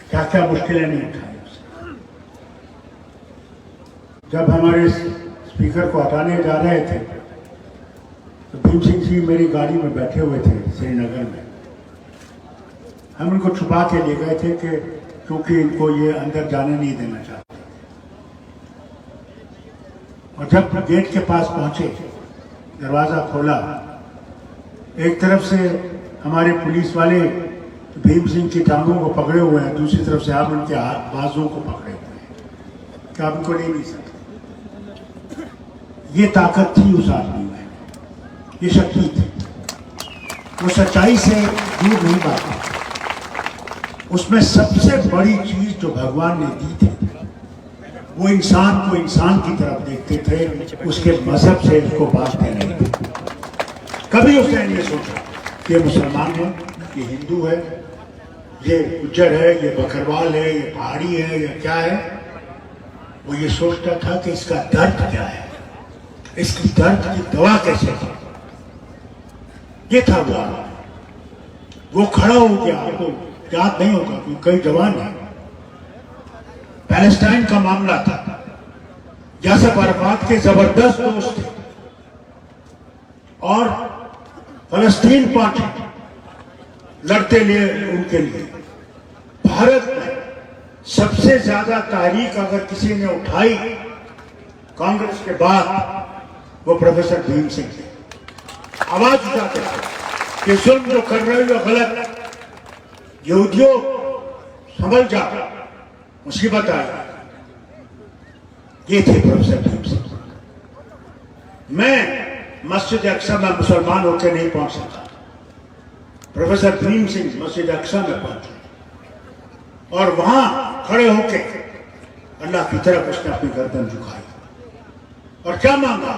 क्या क्या मुश्किलें नहीं उठाई उसने। जब हमारे स्पीकर को हटाने जा रहे थे तो भीम सिंह जी मेरी गाड़ी में बैठे हुए थे श्रीनगर में। हम उनको छुपा के ले गए थे कि क्योंकि इनको ये अंदर जाने नहीं देना चाहते। और जब गेट के पास पहुंचे, दरवाजा खोला, एक तरफ से हमारे पुलिस वाले भीम सिंह की टांगों को पकड़े हुए हैं, दूसरी तरफ से आप उनके बाजुओं को पकड़े हुए हैं कि आप उनको ले नहीं सकते। ये ताकत थी उस आदमी में, ये शक्ति थी। वो सच्चाई से दूर नहीं भागा। उसमें सबसे बड़ी चीज जो भगवान ने दी थी, वो इंसान को इंसान की तरफ देखते थे, उसके मजहब से उसको बांटते नहीं थे। कभी उसने नहीं सोचा कि ये मुसलमान है, ये हिंदू है, ये गुज्जर है, ये बकरवाल है, ये पहाड़ी है, या क्या है। वो ये सोचता था कि इसका दर्द क्या है, इसकी दर्द की दवा कैसे है। ये था वो खड़ा हो गया। आपको याद नहीं होगा क्योंकि कई जवान है। पैलेस्टाइन का मामला था, यासिर अराफात के जबरदस्त दोस्त थे और फलस्तीन पार्टी लड़ते लिए उनके लिए। भारत में सबसे ज्यादा तहरीक अगर किसी ने उठाई कांग्रेस के बाद, वो प्रोफेसर भीम सिंह थे। आवाज उठाते थे कि जुल्म जो कर रहे हो गलत, यहूदियों संभल जा, मुसीबत आई। ये थे प्रोफेसर भीम सिंह। मैं मस्जिद अक्सा में मुसलमान होकर नहीं पहुंच सका। प्रोफेसर भीम सिंह मस्जिद अक्सा में पहुंचे और वहां खड़े होके अल्लाह की तरफ उसने अपनी गर्दन झुकाई और क्या मांगा?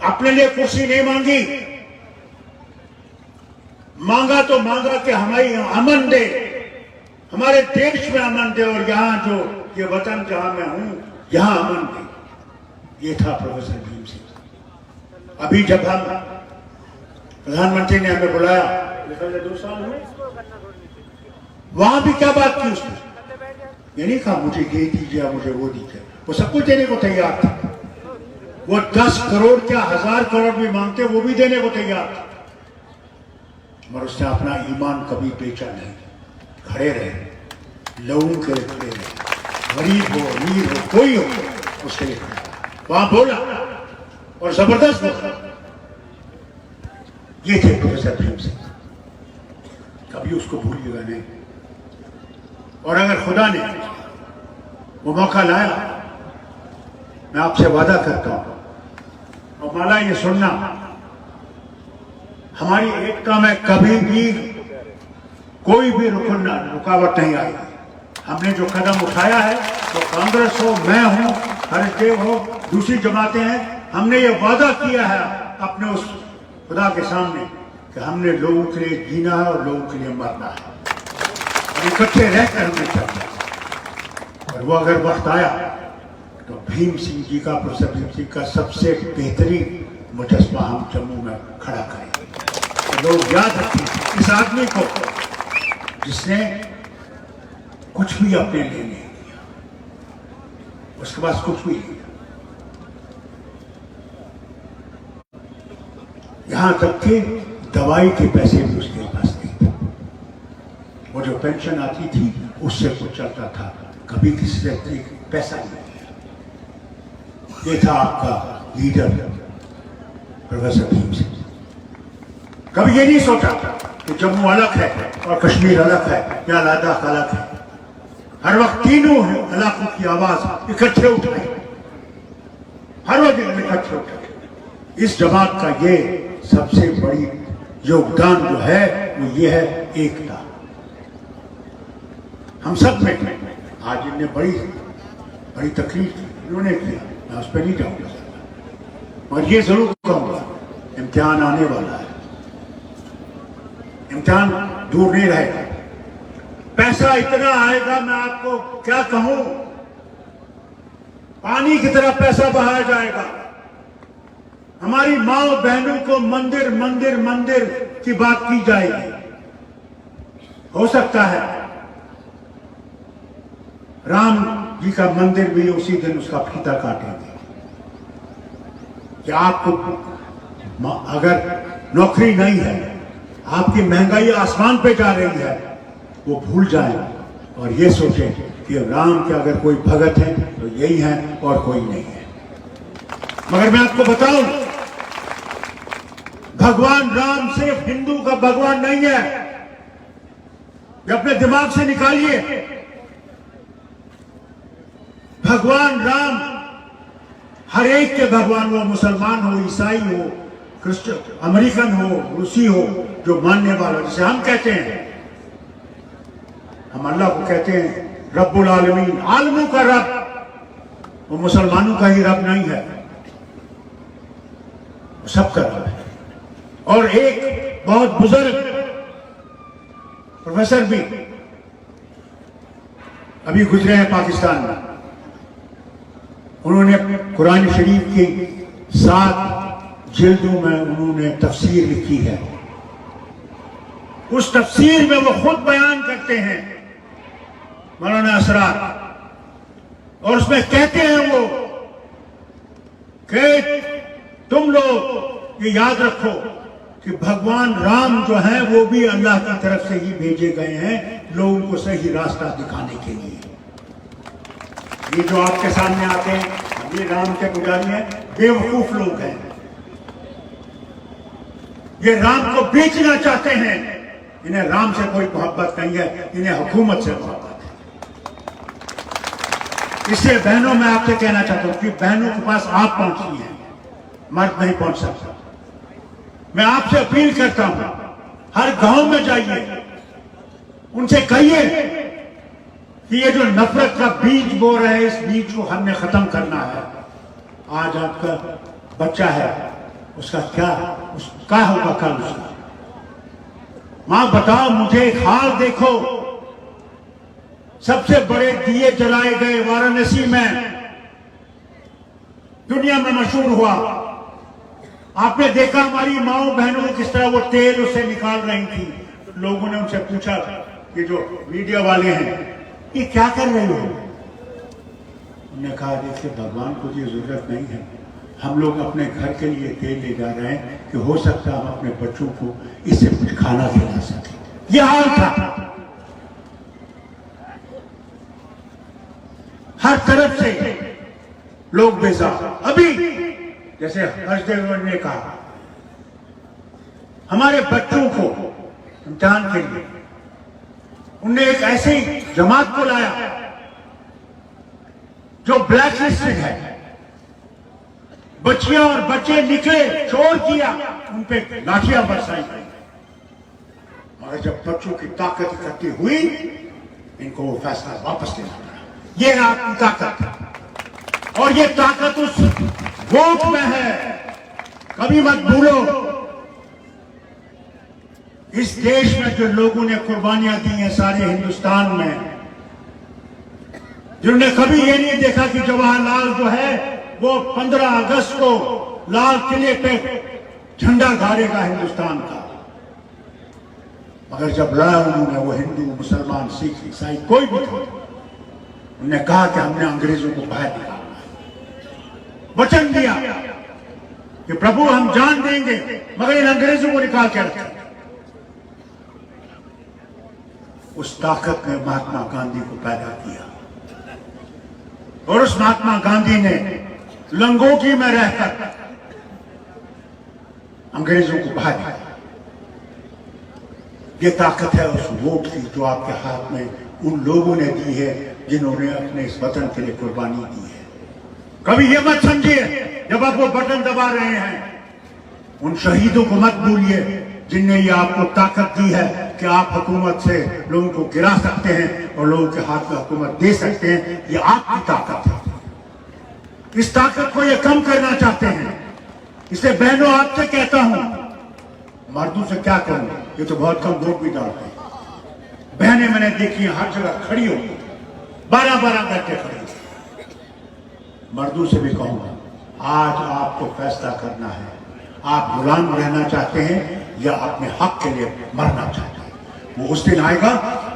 अपने लिए कुर्सी नहीं मांगी, मांगा तो मांगा कि हमारी अमन दे, हमारे देश में अमन दे और यहां जो ये वतन जहां मैं हूं यहां अमन दे। ये था प्रोफेसर भीम सिंह। अभी जब हम प्रधानमंत्री ने हमें बुलाया, 2 साल हुए, वहां भी क्या बात की उसने? ये नहीं कहा मुझे ये दीजिए, मुझे वो दीजिए। वो सब कुछ देने को तैयार था। वो 10 करोड़ क्या 1000 करोड़ भी मांगते वो भी देने को तैयार था। मगर उसने अपना ईमान कभी बेचा नहीं। खड़े रहे, लोगों के लिए खड़े रहे, गरीब हो अमीर हो कोई हो, उसके लिए खड़ा वहां बोला और जबरदस्त बोला। ये थे प्रोफेसर भीम सिंह। कभी उसको भूलिएगा नहीं। और अगर खुदा ने वो मौका लाया, मैं आपसे वादा करता हूं, और माला ये सुनना, हमारी एकता में कभी भी कोई भी रुकावट नहीं आई। हमने जो कदम उठाया है, तो कांग्रेस हो, मैं हूं, हरीशदेव हो, दूसरी जमातें हैं, हमने ये वादा किया है अपने उस खुदा के सामने कि हमने लोगों के लिए जीना है और लोगों के लिए मरना है और इकट्ठे रहकर हमने चलना। और वो अगर वक्त आया तो भीम सिंह जी का, प्रोफेसर भीम सिंह का सबसे बेहतरीन मुजस्मा हम जम्मू में खड़ा करेंगे। तो लोग याद रखें इस आदमी को जिसने कुछ भी अपने लिए नहीं किया, उसके पास कुछ भी नहीं। यहां तक कि दवाई के पैसे भी उसके पास नहीं थे। वो जो पेंशन आती थी उससे कुछ चलता था, कभी किसी से पैसा नहीं दिया। ये था आपका लीडर प्रोफेसर भीम सिंह। कभी ये नहीं सोचा कि जम्मू अलग है और कश्मीर अलग है या लद्दाख अलग है। हर वक्त तीनों इलाकों की आवाज इकट्ठे उठाई, हर वक्त इकट्ठे उठाई। इस जमात का ये सबसे बड़ी योगदान जो है वो ये है एकता। हम सब में आज इन्हें बड़ी तकलीफ इन्होंने किया, मैं उस पर नहीं जाऊंगा, और ये जरूर कहूंगा इम्तिहान आने वाला है, इम्तिहान दूर नहीं रहेगा। पैसा इतना आएगा, मैं आपको क्या कहूं, पानी की तरह पैसा बहाया जाएगा। हमारी माँ बहनों को मंदिर मंदिर मंदिर की बात की जाएगी। हो सकता है राम जी का मंदिर भी उसी दिन उसका फीता काटेंगे कि आपको अगर नौकरी नहीं है, आपकी महंगाई आसमान पे जा रही है, वो भूल जाए और ये सोचें कि राम के अगर कोई भगत है तो यही है और कोई नहीं है। मगर मैं आपको बताऊं, भगवान राम सिर्फ हिंदू का भगवान नहीं है। ये अपने दिमाग से निकालिए। भगवान राम हर एक के भगवान हो, मुसलमान हो, ईसाई हो, क्रिश्चियन, अमेरिकन हो, रूसी हो, जो मानने वाला, जिसे हम कहते हैं, हम अल्लाह को कहते हैं रब्बुल आलमीन, आलमों का रब। वो मुसलमानों का ही रब नहीं है, वो सबका रब है। और एक बहुत बुजुर्ग प्रोफेसर भी अभी गुजरे हैं पाकिस्तान में, उन्होंने कुरान शरीफ की 7 जिल्दों में उन्होंने तफसीर लिखी है। उस तफसीर में वो खुद बयान करते हैं, मौलाना असरार, और उसमें कहते हैं वो कि तुम लोग ये याद रखो कि भगवान राम जो हैं वो भी अल्लाह की तरफ से ही भेजे गए हैं लोगों को सही रास्ता दिखाने के लिए। ये जो आपके सामने आते हैं, ये राम के पुजारी हैं, बेवकूफ लोग हैं। ये राम को बेचना चाहते हैं। इन्हें राम से कोई मोहब्बत नहीं है, इन्हें हुकूमत से मोहब्बत है। इसलिए बहनों, मैं आपसे कहना चाहता हूं कि बहनों के पास आप पहुंची हैं, मर्द नहीं पहुंच सकता। मैं आपसे अपील करता हूं, हर गांव में जाइए, उनसे कहिए कि ये जो नफरत का बीज बो रहे हैं, इस बीज को हमने खत्म करना है। आज आपका बच्चा है, उसका क्या होगा कल उसका? मां बताओ मुझे, एक हाल देखो, सबसे बड़े दिए जलाए गए वाराणसी में, दुनिया में मशहूर हुआ। आपने देखा हमारी माओ बहनों को किस तरह वो तेल उससे निकाल रही थी। लोगों ने उनसे पूछा, ये जो मीडिया वाले हैं, ये क्या कर रहे हो? उन्होंने कहा, देखिए भगवान को ये जरूरत नहीं है, हम लोग अपने घर के लिए तेल ले जा रहे हैं कि हो सकता है हम अपने बच्चों को इससे कुछ खाना खिला सकें। यह हाल था। हर तरफ से लोग बेजार। अभी जैसे हर्षदेव ने कहा, हमारे बच्चों को इम्तिहान के लिए उनने एक ऐसी जमात को लाया जो ब्लैक लिस्टेड है। बच्चियां और बच्चे निकले, शोर किया, उन पे लाठियां बरसाई गई। मगर जब बच्चों की ताकत इकट्ठी हुई, इनको वो फैसला वापस लेना पड़ा। ये आपकी ताकत, और ये ताकत उस वोट में है। कभी मत भूलो, इस देश में जो लोगों ने कुर्बानियां दी हैं सारे हिंदुस्तान में, जिन्होंने कभी ये नहीं देखा कि जवाहरलाल जो है वो 15 अगस्त को लाल किले पे झंडा गाड़ेगा हिंदुस्तान का। मगर जब लड़ा उन्होंने, वो हिंदू, मुसलमान, सिख, ईसाई कोई भी था, उन्होंने कहा कि हमने अंग्रेजों को बाहर निकालना है। वचन दिया कि प्रभु हम जान देंगे मगर इन अंग्रेजों को निकाल के रखें। उस ताकत ने महात्मा गांधी को पैदा किया, और उस महात्मा गांधी ने लंगोटी में रहकर अंग्रेजों को बाहर निकाला। ये ताकत है उस वोट की जो आपके हाथ में उन लोगों ने दी है जिन्होंने अपने इस वतन के लिए कुर्बानी दी है। कभी ये मत समझिए जब आप वो बटन दबा रहे हैं, उन शहीदों को मत भूलिए जिनने ये आपको ताकत दी है कि आप हुकूमत से लोगों को गिरा सकते हैं और लोगों के हाथ में हुकूमत दे सकते हैं। ये आपकी ताकत है। इस ताकत को ये कम करना चाहते हैं। इसलिए बहनों, आपसे कहता हूं, मर्दों से क्या कहूं, ये तो बहुत कम वोट भी डालते हैं। बहनें मैंने देखी हर जगह खड़ी हो, 12-12 करके खड़ी। मर्दों से भी कहूंगा, आज आपको फैसला करना है, आप गुलाम रहना चाहते हैं या अपने हक के लिए मरना चाहते हैं। वो उस दिन आएगा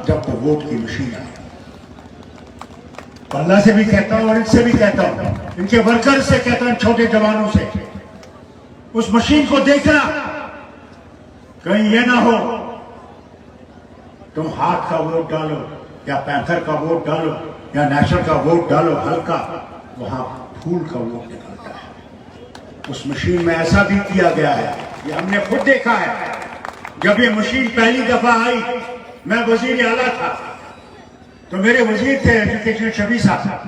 जब वो वोट की मशीन आएगी। अल्लाह से भी कहता हूं और इनसे भी कहता हूं, इनके वर्कर से कहता हूं, छोटे जवानों से, उस मशीन को देखना, कहीं ये ना हो तुम हाथ का वोट डालो या पैंथर का वोट डालो या नेशनल का वोट डालो, हल्का वहां फूल का वोट निकलता है। उस मशीन में ऐसा भी किया गया है, ये हमने खुद देखा है। जब ये मशीन पहली दफा आई, मैं वजीर आला था, तो मेरे वजीर थे एजुकेशन शबी साहब,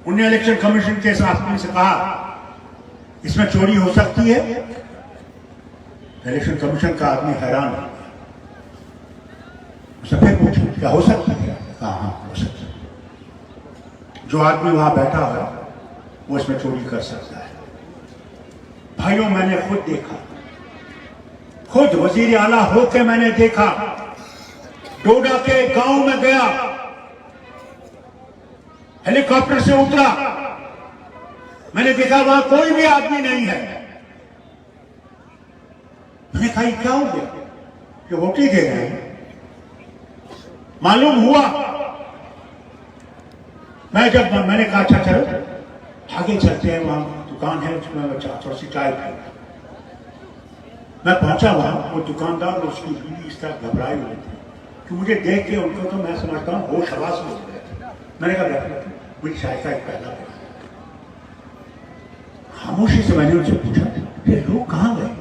उन्होंने इलेक्शन कमीशन के साथ से कहा इसमें चोरी हो सकती है। इलेक्शन कमीशन का आदमी हैरान हो गया, फिर पूछा क्या हो सकता है? हाँ हो सकता है, जो आदमी वहां बैठा है वो इसमें चोरी कर सकता है। भाइयों, मैंने खुद देखा, खुद वजीर आला होके मैंने देखा, डोडा के गांव में गया, हेलीकॉप्टर से उतरा, मैंने देखा वहां कोई भी आदमी नहीं है। मैंने कहा क्या हो गया, कि वोट ही दे रहे हैं। मालूम हुआ, मैंने कहा अच्छा चलो आगे चलते हैं, वहां दुकान है उसमें थोड़ी सी चाय पी। मैं पहुंचा वहां, वो दुकानदार और उसकी बीवी इस तरह घबराए हुए थे कि मुझे देख के उनको तो मैं समझता हूं होश हवास में हो गए थे। मैंने कहा मुझे चाय का एक पहला खामोशी से मैंने उनसे पूछा ये लोग कहां गए?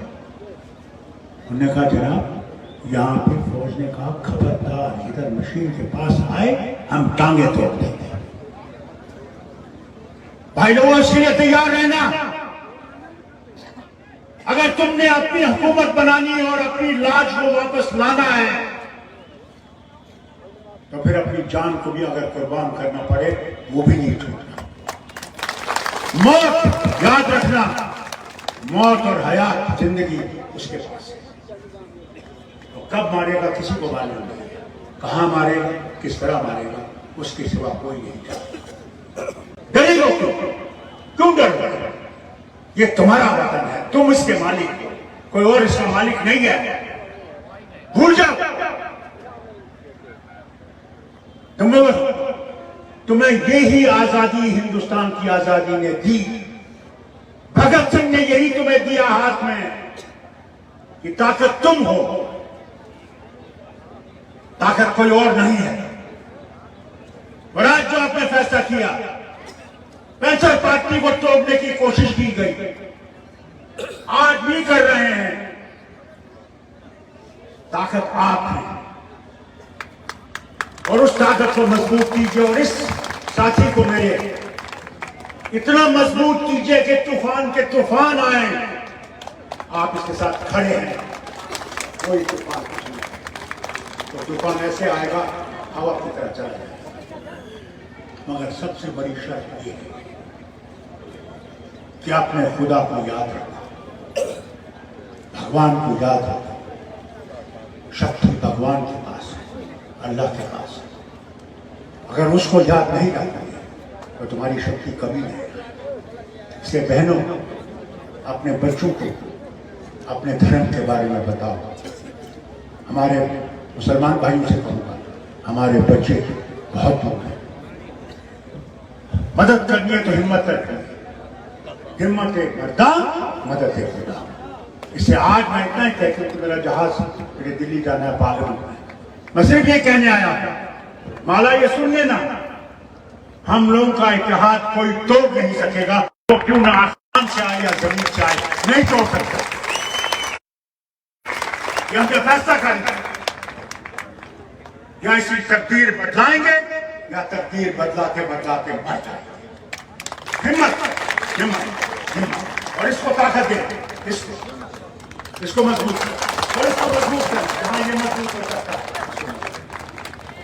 उन्होंने कहा जनाब यहां पे फौज ने कहा खबरदार इधर मशीन के पास आए हम टांगे तोड़ देंगे। भाई लोगों, इसके लिए तैयार रहना। अगर तुमने अपनी हुकूमत बनानी और अपनी लाज को वापस लाना है तो फिर अपनी जान को भी अगर कुर्बान करना पड़े वो भी नहीं छूटना। मौत याद रखना, मौत और हयात जिंदगी उसके पास है। तो कब मारेगा किसी को मालूम नहीं, कहां मारेगा, किस तरह मारेगा, उसके सिवा कोई नहीं जानता। डरेगा क्यों डर रहे? ये तुम्हारा वतन है, तुम इसके मालिक हो, कोई और इसका मालिक नहीं है। भूल जाओ, तुम्हें ये ही आजादी, हिंदुस्तान की आजादी ने दी। भगत सिंह ने यही तुम्हें दिया हाथ में कि ताकत तुम हो, ताकत कोई और नहीं है। और आज जो आपने फैसला किया, पेंशन पार्टी को तोड़ने की कोशिश की गई, आज भी कर रहे हैं। ताकत आप है और उस ताकत को मजबूत कीजिए और इस साथी को मेरे इतना मजबूत कीजिए कि तूफान के तूफान आए, आप इसके साथ खड़े हैं। कोई तूफान तो तूफान ऐसे आएगा हवा की तरह चला जाएगा। मगर सबसे बड़ी शर्त यह है कि आपने खुदा को याद रखा, भगवान को याद रखा। शक्ति भगवान के पास है, अल्लाह के पास है। अगर उसको याद नहीं रखोगे तो तुम्हारी शक्ति कभी नहीं। इसलिए बहनों, अपने बच्चों को अपने धर्म के बारे में बताओ। हमारे मुसलमान भाइयों से कहूँगा, हमारे बच्चे बहुत दूर हैं। मदद करनी है तो हिम्मत रखनी है, हिम्मत एक मर्दा, मदद एक खुदा। इससे आज मैं इतना ही कहता हूं कि मेरा जहाज मेरे दिल्ली जाना है, पागल में मैं सिर्फ ये कहने आया था, माला ये सुन लेना, हम लोगों का इतिहाद कोई तोड़ नहीं सकेगा, तो क्यों ना आसमान से आए या जमीन से आए, नहीं तोड़ सकता। ये हम फैसला करेंगे, या इसी तकदीर बदलाएंगे या तकदीर बदलाते बदलाते मर जाएंगे। हिम्मत हिम्मत हिम्मत, और इसको ताकत दे, इसको मजबूत कर, और इसको मजबूत कर, जहां ये मजबूत हो सकता है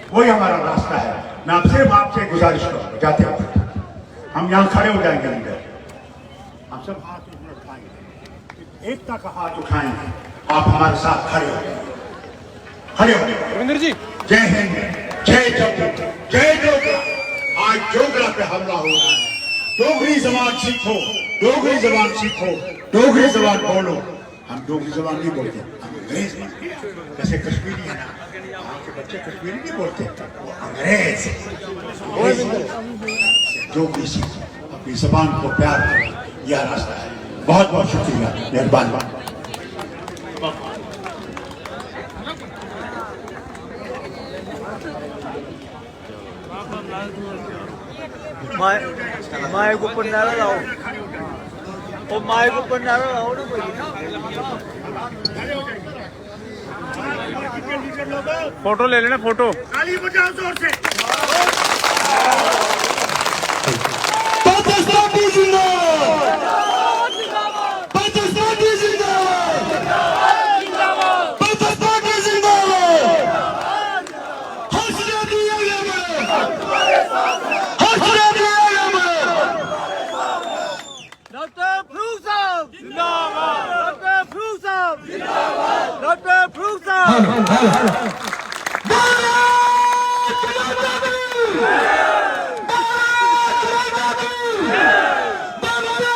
वही हमारा रास्ता है। मैं आपसे गुजारिश करूंगा, जाते वक्त हम यहां खड़े हो जाएंगे, अंदर हम सब हाथ उठाएंगे, एकता का हाथ उठाएंगे, आप हमारे साथ खड़े हो जाएंगे, खड़े हो जाएंगे। रविंद्र जी, जय हिंद, जय जोगरा, जय जोगरा। आज जोगरा पे हमला हो रहा है। डोगरी जबान सीखो, डोगरी जबान सीखो, डोगरी जबान बोलो। हम डोगरी जबान नहीं बोलते, हम अंग्रेज जैसे कश्मीरी है ना, बच्चे कश्मीरी नहीं बोलते, वो अंग्रेज जो भी अपनी जबान को प्यार करें, यह रास्ता है। बहुत बहुत शुक्रिया, मेहरबानी। माइक ऊपर नारा लाओ, और माइक ऊपर नारा लाओ ना कोई। फोटो ले लेना, फोटो। ताली बजाओ जोर से। पाकिस्तानी जिंदाबाद, पाकिस्तानी जिंदाबाद, पाकिस्तानी जिंदाबाद। हौसला दिया गया हमें, हौसला दिया गया हमें। डॉक्टर फरूक साहब जिंदाबाद, डॉक्टर फरूक साहब जिंदाबाद, डॉक्टर फरूक साहब। भारत माता की